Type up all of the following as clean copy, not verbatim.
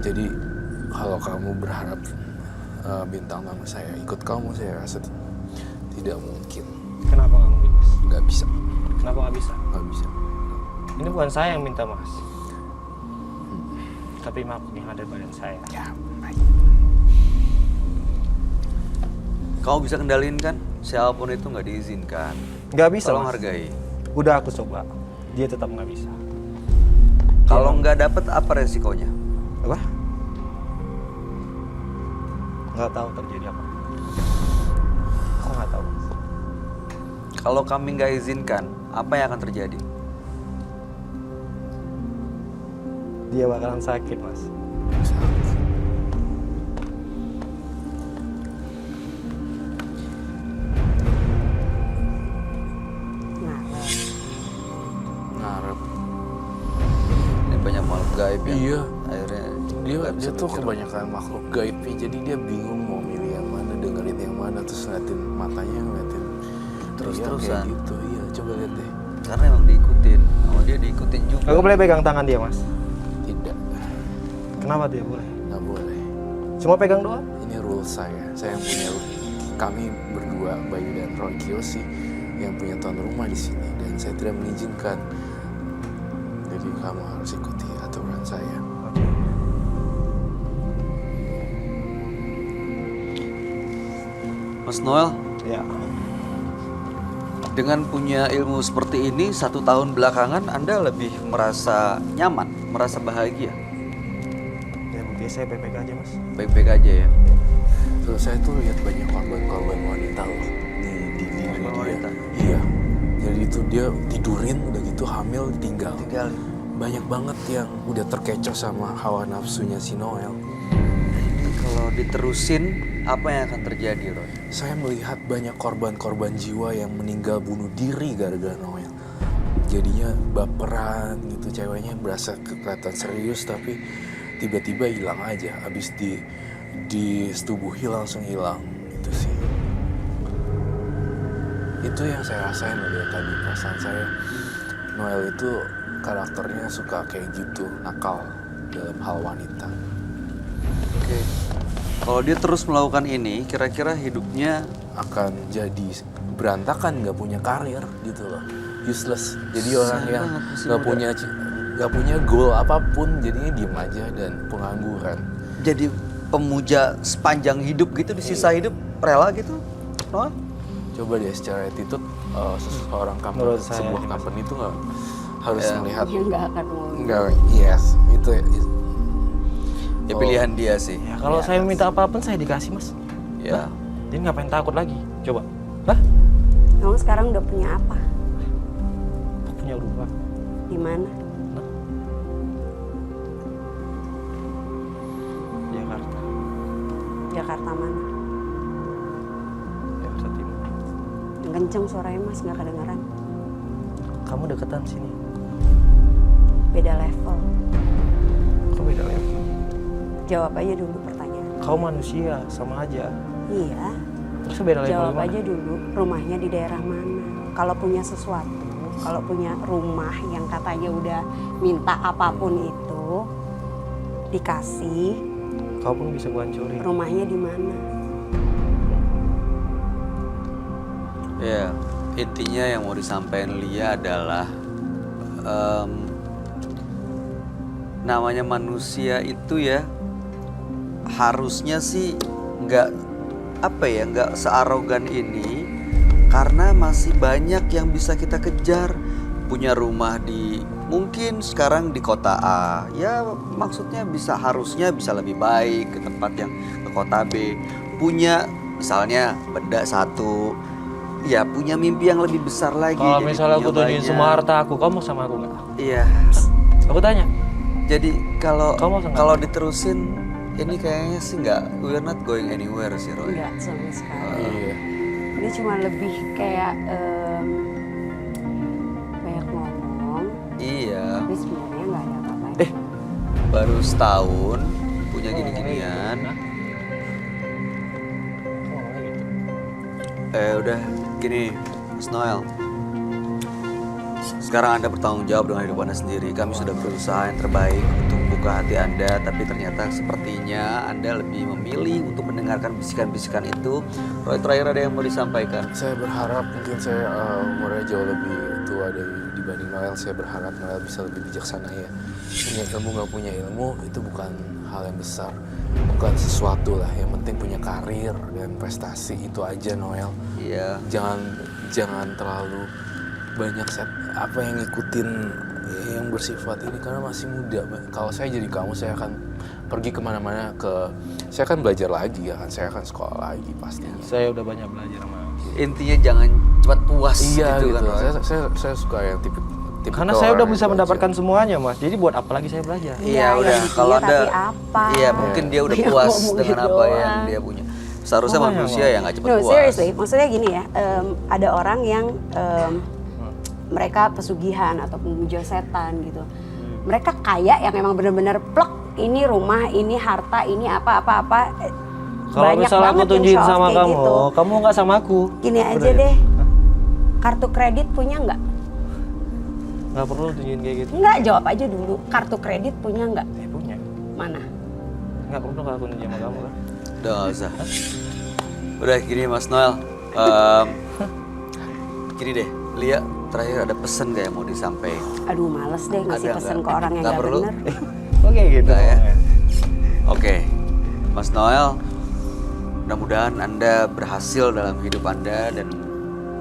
Jadi kalau kamu berharap bintang tamu saya ikut kamu, saya rasa tidak mungkin. Kenapa nggak mungkin, Mas? Nggak bisa. Kenapa nggak bisa? Nggak bisa. Ini bukan saya yang minta, Mas. Tapi makhluk yang ada di badan saya. Ya, baik. Kamu bisa kendaliin kan? Siapapun itu nggak diizinkan. Nggak bisa, Tolong Mas. hargai. Udah aku coba. Dia tetap nggak bisa. Kalau nggak dapet apa resikonya? Apa? Nggak tahu terjadi apa. Aku nggak tahu. Kalau kami nggak izinkan, apa yang akan terjadi? Dia bakalan sakit, Mas. Ngarep. Ini banyak makhluk gaib ya. Iya. Akhirnya Dia nggak bisa tuh mikir. kebanyakan makhluk gaibnya, jadi dia bingung mau milih yang mana, dengerin yang mana, terus ngeliatin matanya, ngeliatin Terus-terusan. kayak gitu. Iya, coba lihat deh. Karena emang diikutin, sama dia diikutin juga. Aku boleh pegang tangan dia, Mas? Tidak, Kenapa dia boleh? nggak boleh. Cuma pegang doang? Ini rules saya yang punya, kami berdua, Bayu dan Roy Kiyoshi, yang punya tuan rumah di sini, dan saya tidak mengizinkan. Jadi kamu harus ikuti aturan saya. Oke. Mas Noel, Ya. dengan punya ilmu seperti ini 1 tahun belakangan Anda lebih merasa nyaman, merasa bahagia, Ya buktinya saya baik-baik aja, Mas. baik-baik aja ya. Terus saya tuh lihat banyak korban-korban wanita loh di diri Korban dia. wanita? Iya. Jadi itu dia tidurin, udah gitu hamil, tinggal. Tinggal. Banyak banget yang udah terkecoh sama hawa nafsunya si Noel. Kalau diterusin, apa yang akan terjadi, Roy? Saya melihat banyak korban-korban jiwa yang meninggal bunuh diri gara-gara Noel. Jadinya baperan gitu, ceweknya berasa kelihatan serius tapi tiba-tiba hilang aja. Abis disetubuhi langsung hilang. Itu sih. Itu yang saya rasain dari tadi, perasaan saya. Noel itu karakternya suka kayak gitu, nakal dalam hal wanita. Oke. Kalau dia terus melakukan ini, kira-kira hidupnya Akan jadi berantakan, nggak punya karir gitu loh, useless. Jadi orang yang banget masih nggak punya goal apapun, jadinya diem aja dan pengangguran. jadi pemuja sepanjang hidup gitu, di sisa hidup rela gitu, Noel? Coba deh secara attitude, seseorang Menurut saya sebuah ini company itu nggak harus melihat Ya nggak akan mau. nggak, yes itu. Ya Oh. pilihan dia sih. Ya kalau Ya, saya minta apapun saya dikasih, Mas. Ya. Jadi ngapain takut lagi? Coba. Lah, Kamu sekarang udah punya apa? aku punya rumah. Di mana? Jakarta. Jakarta mana? Jakarta Timur. Yang kenceng suaranya Mas, nggak kedengeran. Kamu deketan sini. Beda level. Kok beda level? Jawab aja dulu pertanyaan. Kau manusia, sama aja. Iya. Terus beda level Jawab gimana? aja dulu. Rumahnya di daerah mana? Kalau punya sesuatu, kalau punya rumah yang katanya udah minta apapun itu dikasih, Kau pun bisa gua hancurin. rumahnya di mana? Ya, intinya yang mau disampaikan Lia adalah namanya manusia itu ya harusnya sih nggak searogan ini, karena masih banyak yang bisa kita kejar. Punya rumah di mungkin sekarang di kota A, ya maksudnya harusnya bisa lebih baik ke tempat yang ke kota B. Punya misalnya benda satu, ya punya mimpi yang lebih besar lagi. Kalau jadi misalnya aku punya tunjukin banyak. semua harta aku, kamu mau sama aku nggak? Iya. Aku tanya. Jadi kalau Kamu mau sama kalau diterusin ini kayaknya sih we're not going anywhere sih, Roy. Enggak sama sekali. Iya. Ini cuma lebih kayak banyak ngomong, Iya. tapi sebenarnya nggak ada apa-apa. Baru setahun punya gini-ginian. Ngomongnya gitu. Udah gini, Mas Noel. Sekarang Anda bertanggung jawab dengan hidup Anda sendiri. Kami sudah berusaha yang terbaik untuk membuka hati Anda, tapi ternyata sepertinya Anda lebih memilih untuk mendengarkan bisikan-bisikan itu. Roy, terakhir ada yang mau disampaikan? Saya berharap mungkin saya umurnya jauh lebih tua dibanding Noel. Saya berharap Noel bisa lebih bijaksana ya. Punya ilmu nggak punya ilmu itu bukan hal yang besar, bukan sesuatu lah. Yang penting punya karir dan prestasi, itu aja Noel. Iya. Jangan terlalu banyak apa yang ngikutin yang bersifat ini karena masih muda. Kalau saya jadi kamu, saya akan pergi kemana-mana saya akan belajar lagi ya kan, saya akan sekolah lagi pastinya. Saya udah banyak belajar sama. Intinya jangan cepat puas gitu kan. Roy. Saya suka yang tipe Karena saya udah bisa mendapatkan semuanya, Mas. Jadi buat apa lagi saya belajar? Iya, udah. yang Kalau dipilih Anda tapi apa? Iya, mungkin dia udah Dia puas ngomong dengan gitu apa yang doang. dia punya. Seharusnya Oh, manusia iya, yang nggak cepat No, puas. seriously, maksudnya gini ya, ada orang yang mereka pesugihan atau pemuja setan gitu. Mereka kaya yang emang benar-benar plek, ini rumah, ini harta, ini apa-apa. Kalau misalnya aku tunjukin sama kamu, gitu. kamu nggak sama aku. Gini aja Udah ya? deh, kartu kredit punya nggak? Nggak perlu tunjukin kayak gitu. Nggak, jawab aja dulu. Kartu kredit punya nggak? Punya. Mana? Nggak perlu kalau aku tunjukin sama kamu kan. Udah nggak usah. Udah gini Mas Noel. Gini deh, Lia, terakhir ada pesan gak yang mau disampaikan? Aduh, males deh ngasih Ada pesan nggak? ke orang yang Nggak nggak perlu? bener. Oke gitu. Nggak ya? Oke, Mas Noel, mudah-mudahan Anda berhasil dalam hidup Anda dan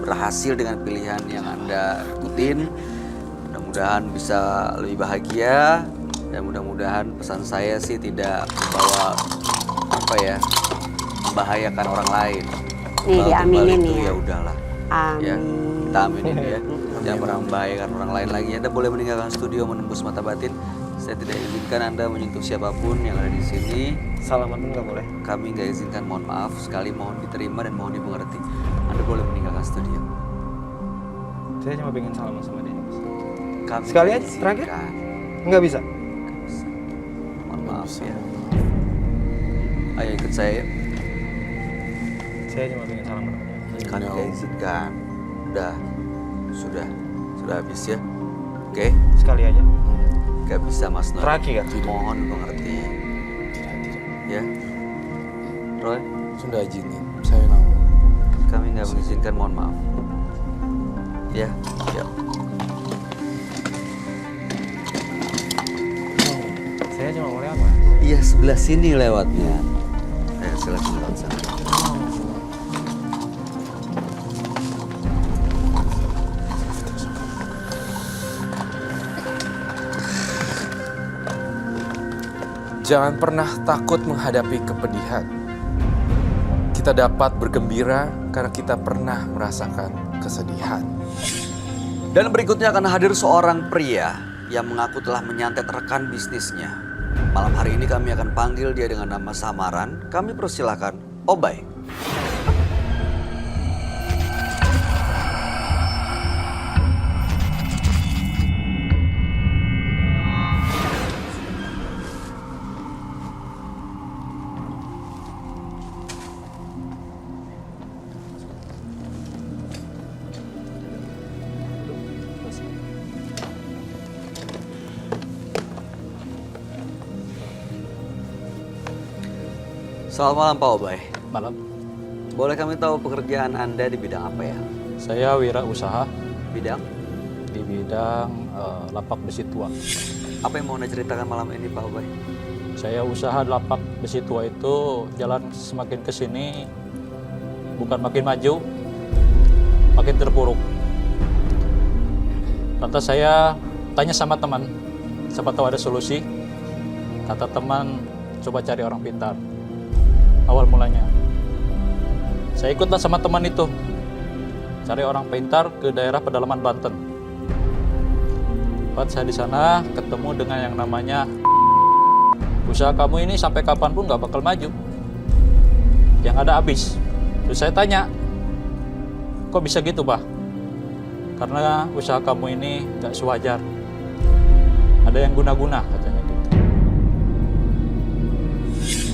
berhasil dengan pilihan yang Anda ikutin. Mudah-mudahan bisa lebih bahagia dan mudah-mudahan pesan saya sih tidak membawa membahayakan orang lain. Nih, Tumbal-tumbal diaminin itu nih ya. ya udahlah. Amin. Ya, kita aminin ya. Jangan pernah membahayakan orang lain lagi. Anda boleh meninggalkan studio menembus mata batin. Saya tidak izinkan Anda menyentuh siapapun yang ada di sini. Salaman pun nggak boleh. Kami nggak izinkan, mohon maaf. Sekali mohon diterima dan mohon dimengerti. Anda boleh meninggalkan studio. Saya cuma pengen salaman sama dia, Mas. Kami Sekali nggak aja, terakhir. izinkan. Nggak bisa. Mohon maaf ya. Ayo ikut saya ya. Saya cuma pengen salaman sama dia. Kami nggak izinkan. Sudah habis ya. Oke, Sekali aja. nggak bisa Mas Noel. Terakhir. Mohon dimengerti. Tidak. Ya, Roy, Sudah izinin, saya nggak mau. kami nggak mengizinkan, mohon maaf. Ya, siap. Saya cuma mau apa? Iya, sebelah sini lewatnya. Silakan lewat sana. Jangan pernah takut menghadapi kepedihan. Kita dapat bergembira karena kita pernah merasakan kesedihan. Dan berikutnya akan hadir seorang pria yang mengaku telah menyantet rekan bisnisnya. Malam hari ini kami akan panggil dia dengan nama samaran. Kami persilahkan Obay. Selamat malam Pak Obay. Malam, Boleh kami tahu pekerjaan Anda di bidang apa ya? saya wirausaha Bidang? di bidang lapak besi tua. Apa yang mau Anda ceritakan malam ini Pak Obay? Saya usaha lapak besi tua itu jalan semakin ke sini bukan makin maju, makin terpuruk. Lantas saya tanya sama teman, siapa tahu ada solusi. Kata teman, coba cari orang pintar. Awal mulanya, saya ikutlah sama teman itu, cari orang pintar ke daerah pedalaman Banten. Pas saya di sana ketemu dengan yang namanya usaha kamu ini sampai kapanpun nggak bakal maju, yang ada habis. Terus saya tanya, kok bisa gitu Pak? Karena usaha kamu ini nggak sewajar, ada yang guna-guna katanya gitu.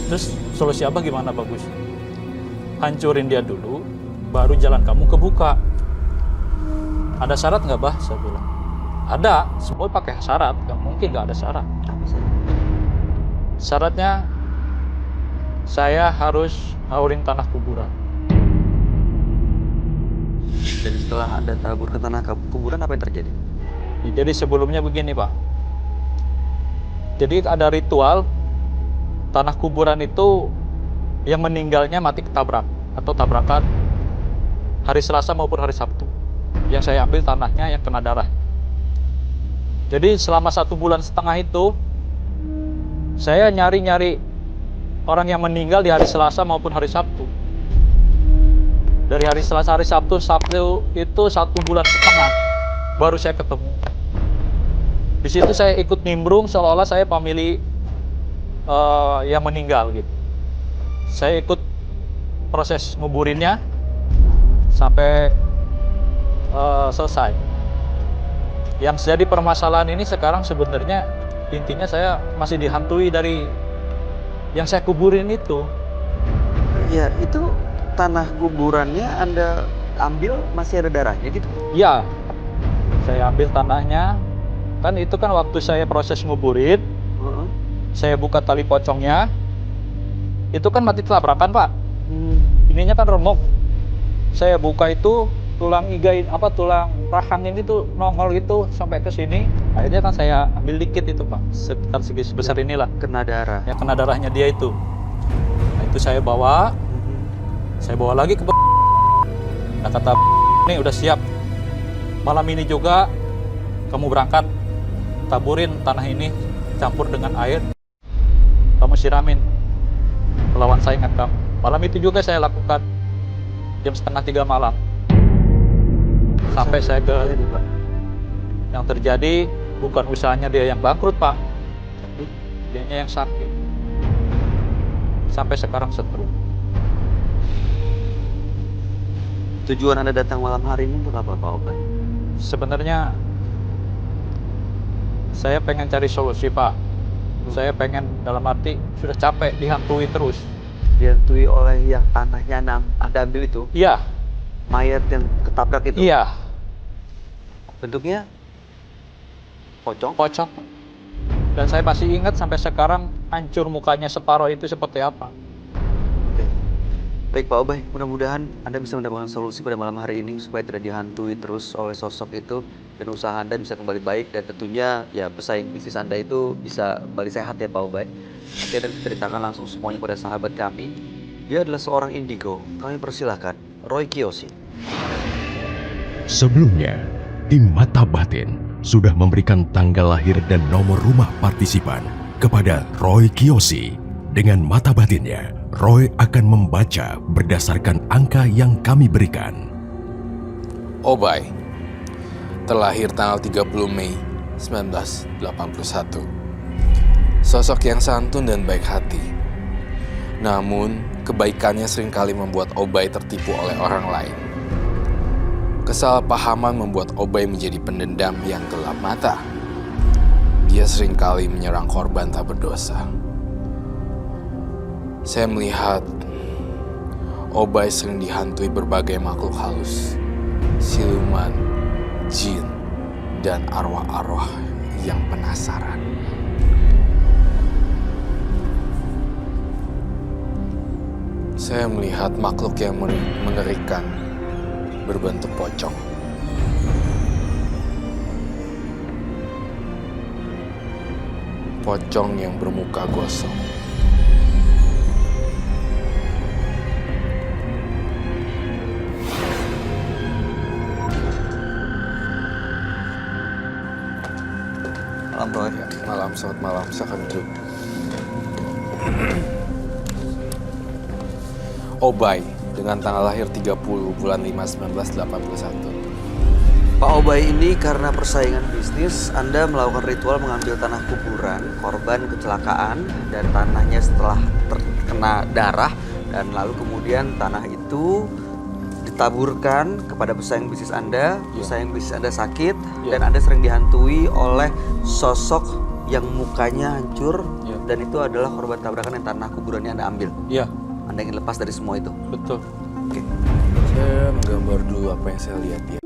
Terus solusi apa gimana bagus? Hancurin dia dulu, baru jalan kamu kebuka. Ada syarat nggak Bah? Saya bilang. Ada, semua pakai syarat, nggak mungkin nggak ada syarat. Apa sih? Syaratnya saya harus ngawurin tanah kuburan. Dan setelah Anda tabur ke tanah kuburan, apa yang terjadi? Jadi sebelumnya begini Pak. Jadi ada ritual tanah kuburan itu yang meninggalnya mati ketabrak atau tabrakan hari Selasa maupun hari Sabtu. Yang saya ambil tanahnya yang kena darah. Jadi selama 1,5 bulan itu saya nyari-nyari orang yang meninggal di hari Selasa maupun hari Sabtu. Dari hari Selasa, hari Sabtu itu 1,5 bulan baru saya ketemu. Di situ saya ikut nimbrung seolah-olah saya pemilik yang meninggal gitu. Saya ikut proses nguburinnya sampai selesai. Yang jadi permasalahan ini sekarang sebenarnya intinya saya masih dihantui dari yang saya kuburin itu. Ya, itu tanah kuburannya Anda ambil masih ada darahnya gitu? Ya, saya ambil tanahnya. Kan itu kan waktu saya proses nguburin, saya buka tali pocongnya, itu kan mati tabrakan Pak. Ininya kan remuk. Saya buka itu tulang tulang rahang ini tuh nongol gitu sampai ke sini. Akhirnya kan saya ambil dikit itu Pak, sekitar segi sebesar inilah. Kena darah. Ya kena darahnya dia itu. Nah, itu saya bawa lagi ke nah, kata ini udah siap. Malam ini juga kamu berangkat, taburin tanah ini campur dengan air, kamu siramin lawan saingan kamu. Malam itu juga saya lakukan jam 2:30 malam. Sampai saya ke yang terjadi bukan usahanya dia yang bangkrut Pak, dianya yang sakit. Sampai sekarang setrum. Tujuan Anda datang malam hari ini untuk apa Pak Obay? Sebenarnya saya pengen cari solusi Pak. Saya pengen dalam arti sudah capek dihantui terus. Dihantui oleh yang tanahnya Anda ambil itu? Iya. Mayat yang ketabrak itu? Iya. Bentuknya pocong? Pocong. Dan saya masih ingat sampai sekarang hancur mukanya separuh itu seperti apa. Oke. Baik Pak Obay, mudah-mudahan Anda bisa mendapatkan solusi pada malam hari ini supaya tidak dihantui terus oleh sosok itu dan usaha Anda bisa kembali baik dan tentunya ya pesaing bisnis Anda itu bisa kembali sehat ya Pak Obay. Nanti Anda bisa ceritakan langsung semuanya pada sahabat kami. Dia adalah seorang indigo. Kami persilahkan Roy Kiyoshi. Sebelumnya, tim Mata Batin sudah memberikan tanggal lahir dan nomor rumah partisipan kepada Roy Kiyoshi. Dengan mata batinnya, Roy akan membaca berdasarkan angka yang kami berikan. Obay terlahir tanggal 30 Mei 1981. Sosok yang santun dan baik hati. Namun, kebaikannya seringkali membuat Obay tertipu oleh orang lain. Kesalahpahaman membuat Obay menjadi pendendam yang gelap mata. Dia seringkali menyerang korban tak berdosa. Saya melihat Obay sering dihantui berbagai makhluk halus, siluman, jin, dan arwah-arwah yang penasaran. Saya melihat makhluk yang mengerikan berbentuk pocong. Pocong yang bermuka gosong. Malam Roy. Ya, malam, selamat malam, silakan duduk. Obay dengan tanggal lahir 30 bulan 5 1981. Pak Obay ini karena persaingan bisnis, Anda melakukan ritual mengambil tanah kuburan korban kecelakaan dan tanahnya setelah terkena darah dan lalu kemudian tanah itu ditaburkan kepada pesaing bisnis Anda, pesaing bisnis Anda sakit dan Anda sering dihantui oleh sosok yang mukanya hancur dan itu adalah korban tabrakan yang tanah kuburannya Anda ambil. Iya. Anda ingin lepas dari semua itu. Betul. Oke. Saya menggambar dulu apa yang saya lihat ya.